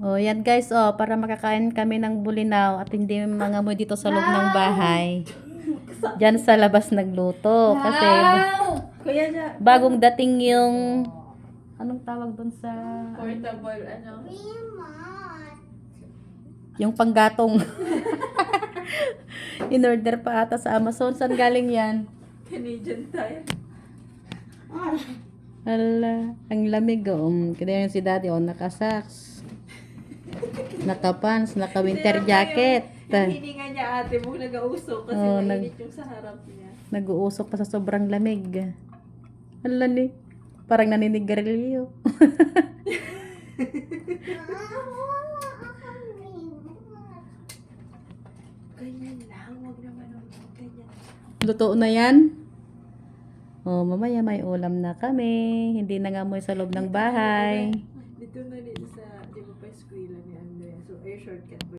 Oh, yan guys, oh, para makakain kami ng bulinaw at hindi mangamoy dito sa loob ng bahay. Diyan sa labas nagluto kasi Kuya niya. bagong dating yung anong tawag doon sa Portable, ano? yung panggatong. In-order pa ata sa Amazon. Saan galing yan? Canadian Tire. Hala, ang lamig oh. Kaya yung si daddy oh, nakasaks. Naka-pants, naka-winter jacket. Yung hininga niya ate mo nag-ausok kasi Oh, mainit yung sa harap niya. Nag-uusok pa sa sobrang lamig. Hala ni, parang naninigarilyo. Ganyan lang, wag naman ganyan. Luto na yan? Oh, mamaya may ulam na kami. Hindi nangamoy sa loob ng bahay. Dito na din sa, di ba pa eskwela ni Andrea. So, ay shortcut ba?